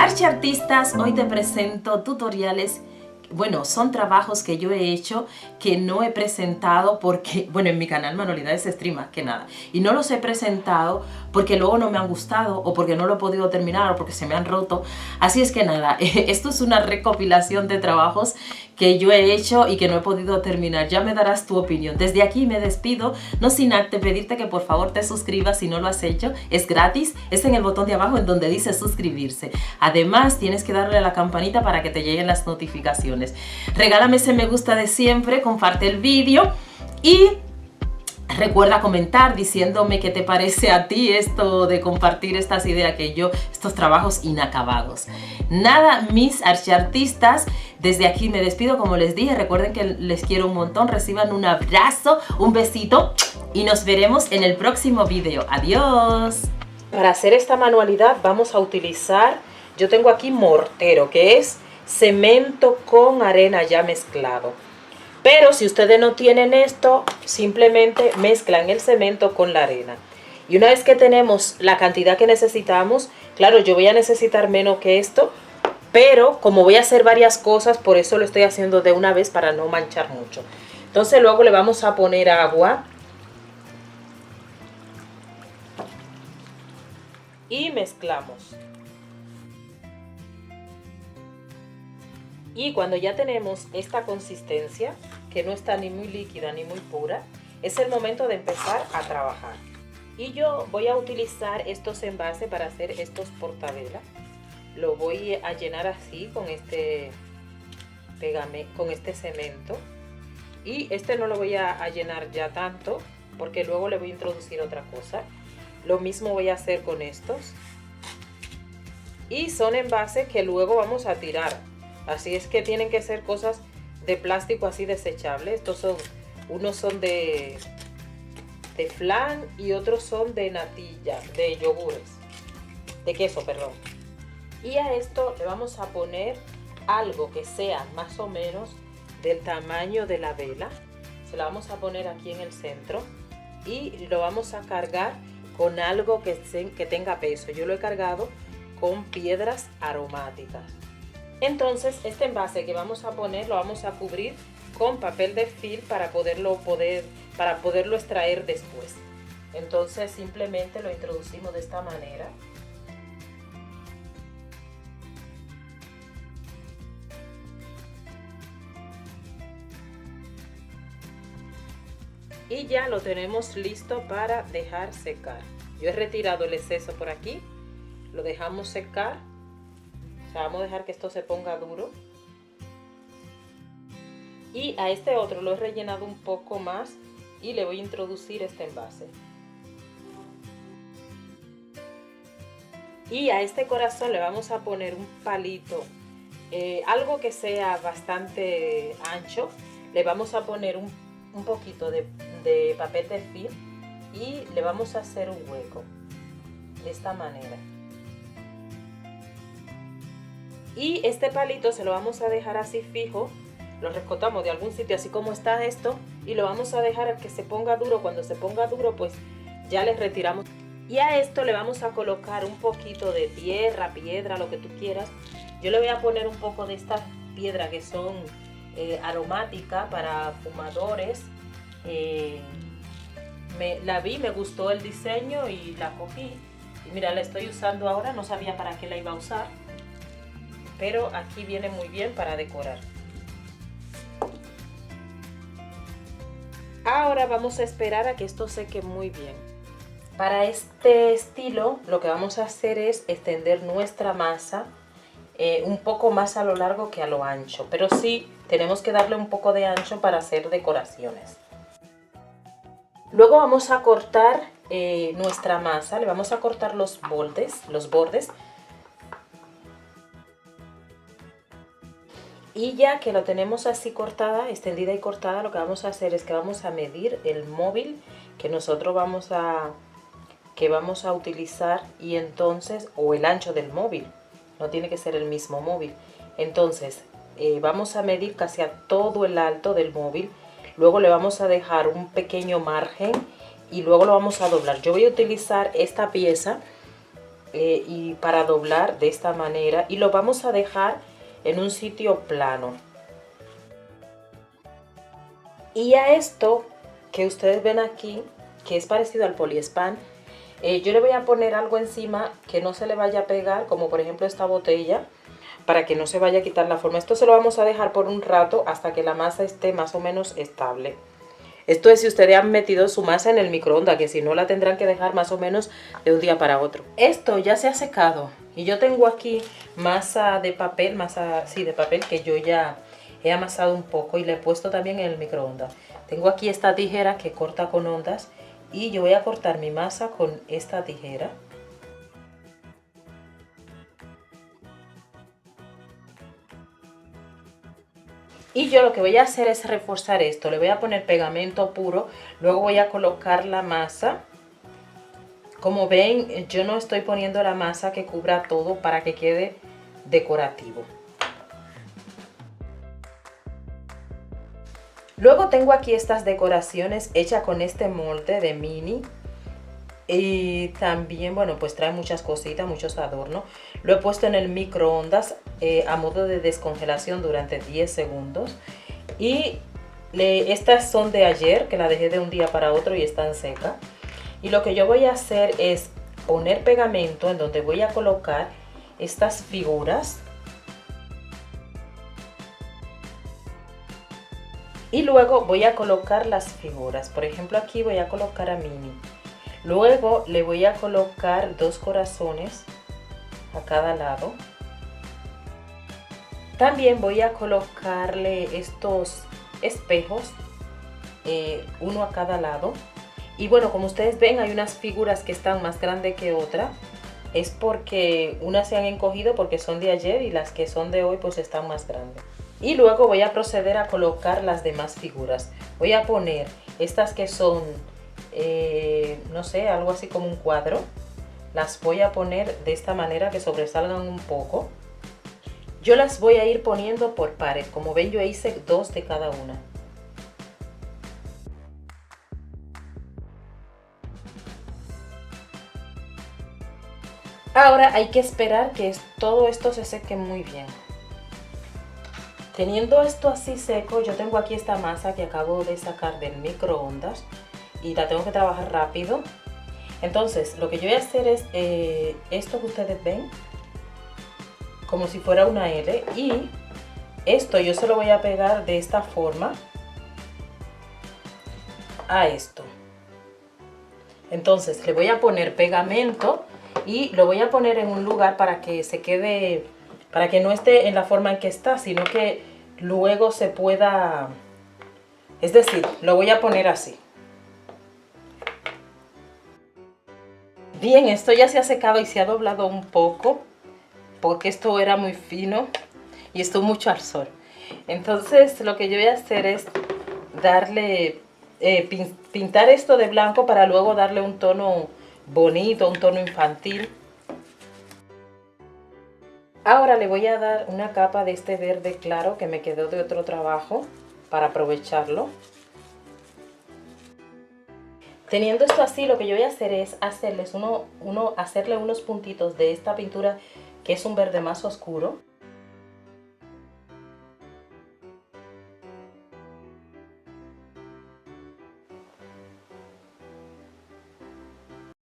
Artistas, hoy te presento tutoriales. Bueno, son trabajos que yo he hecho que no he presentado porque, bueno, en mi canal Manualidades Extreme más que nada. Y no los he presentado porque luego no me han gustado o porque no lo he podido terminar o porque se me han roto. Así es que nada, esto es una recopilación de trabajos que yo he hecho y que no he podido terminar. Ya me darás tu opinión. Desde aquí me despido, no sin antes pedirte que por favor te suscribas si no lo has hecho. Es gratis, es en el botón de abajo en donde dice suscribirse. Además, tienes que darle a la campanita para que te lleguen las notificaciones. Regálame ese me gusta de siempre, comparte el vídeo y recuerda comentar diciéndome qué te parece a ti esto de compartir estas ideas que yo, estos trabajos inacabados. Nada, mis artistas, desde aquí me despido, como les dije, recuerden que les quiero un montón, reciban un abrazo, un besito y nos veremos en el próximo video. Adiós. Para hacer esta manualidad vamos a utilizar, yo tengo aquí mortero, que es cemento con arena ya mezclado. Pero si ustedes no tienen esto, simplemente mezclan el cemento con la arena. Y una vez que tenemos la cantidad que necesitamos, claro, yo voy a necesitar menos que esto, pero como voy a hacer varias cosas, por eso lo estoy haciendo de una vez para no manchar mucho. Entonces luego le vamos a poner agua. Y mezclamos. Y cuando ya tenemos esta consistencia, que no está ni muy líquida ni muy pura, es el momento de empezar a trabajar. Y yo voy a utilizar estos envases para hacer estos portavelas. Lo voy a llenar así con este cemento. Y este no lo voy a llenar ya tanto, porque luego le voy a introducir otra cosa. Lo mismo voy a hacer con estos. Y son envases que luego vamos a tirar. Así es que tienen que ser cosas de plástico así desechable. Estos son, unos son de flan y otros son de natilla, de yogures, de queso, perdón. Y a esto le vamos a poner algo que sea más o menos del tamaño de la vela. Se la vamos a poner aquí en el centro y lo vamos a cargar con algo que tenga peso. Yo lo he cargado con piedras aromáticas. Entonces este envase que vamos a poner lo vamos a cubrir con papel de film para poderlo extraer después. Entonces simplemente lo introducimos de esta manera. Y ya lo tenemos listo para dejar secar. Yo he retirado el exceso por aquí, lo dejamos secar. Vamos a dejar que esto se ponga duro. Y a este otro lo he rellenado un poco más y le voy a introducir este envase. Y a este corazón le vamos a poner un palito, algo que sea bastante ancho. Le vamos a poner un poquito de papel de film y le vamos a hacer un hueco de esta manera. Y este palito se lo vamos a dejar así fijo, lo recortamos de algún sitio así como está esto y lo vamos a dejar a que se ponga duro. Cuando se ponga duro pues ya le retiramos. Y a esto le vamos a colocar un poquito de piedra, lo que tú quieras. Yo le voy a poner un poco de esta piedra que son aromáticas para fumadores. La vi, me gustó el diseño y la cogí. Y mira, la estoy usando ahora, no sabía para qué la iba a usar. Pero aquí viene muy bien para decorar. Ahora vamos a esperar a que esto seque muy bien. Para este estilo lo que vamos a hacer es extender nuestra masa un poco más a lo largo que a lo ancho. Pero sí tenemos que darle un poco de ancho para hacer decoraciones. Luego vamos a cortar nuestra masa, le vamos a cortar los bordes. Y ya que lo tenemos así cortada, extendida y cortada, lo que vamos a hacer es que vamos a medir el móvil que nosotros vamos a utilizar y entonces, o el ancho del móvil, no tiene que ser el mismo móvil. Entonces vamos a medir casi a todo el alto del móvil, luego le vamos a dejar un pequeño margen y luego lo vamos a doblar. Yo voy a utilizar esta pieza y para doblar de esta manera, y lo vamos a dejar en un sitio plano. Y a esto que ustedes ven aquí, que es parecido al poliespan, yo le voy a poner algo encima que no se le vaya a pegar, como por ejemplo esta botella, para que no se vaya a quitar la forma. Esto se lo vamos a dejar por un rato hasta que la masa esté más o menos estable. Esto es si ustedes han metido su masa en el microondas, que si no la tendrán que dejar más o menos de un día para otro. Esto ya se ha secado y yo tengo aquí masa de papel, de papel que yo ya he amasado un poco y le he puesto también en el microondas. Tengo aquí esta tijera que corta con ondas y yo voy a cortar mi masa con esta tijera. Y yo lo que voy a hacer es reforzar esto. Le voy a poner pegamento puro, luego voy a colocar la masa. Como ven, yo no estoy poniendo la masa que cubra todo para que quede decorativo. Luego tengo aquí estas decoraciones hechas con este molde de mini. Y también, bueno, pues trae muchas cositas, muchos adornos. Lo he puesto en el microondas a modo de descongelación durante 10 segundos. Y estas son de ayer, que la dejé de un día para otro y están secas. Y lo que yo voy a hacer es poner pegamento en donde voy a colocar estas figuras. Y luego voy a colocar las figuras. Por ejemplo, aquí voy a colocar a Minnie. Luego le voy a colocar 2 corazones a cada lado. También voy a colocarle estos espejos, uno a cada lado. Y bueno, como ustedes ven, hay unas figuras que están más grandes que otras. Es porque unas se han encogido porque son de ayer y las que son de hoy pues están más grandes. Y luego voy a proceder a colocar las demás figuras. Voy a poner estas que son, no sé, algo así como un cuadro. Las voy a poner de esta manera que sobresalgan un poco. Yo las voy a ir poniendo por pares. Como ven, yo hice 2 de cada una. Ahora hay que esperar que todo esto se seque muy bien. Teniendo esto así seco, yo tengo aquí esta masa que acabo de sacar del microondas y la tengo que trabajar rápido. Entonces, lo que yo voy a hacer es esto que ustedes ven, como si fuera una L, y esto yo se lo voy a pegar de esta forma a esto. Entonces, le voy a poner pegamento y lo voy a poner en un lugar para que se quede, para que no esté en la forma en que está, sino que luego se pueda, es decir, lo voy a poner así. Bien, esto ya se ha secado y se ha doblado un poco, porque esto era muy fino y estuvo mucho al sol. Entonces, lo que yo voy a hacer es darle, pintar esto de blanco para luego darle un tono bonito, un tono infantil. Ahora le voy a dar una capa de este verde claro que me quedó de otro trabajo para aprovecharlo. Teniendo esto así, lo que yo voy a hacer es hacerle unos puntitos de esta pintura que es un verde más oscuro.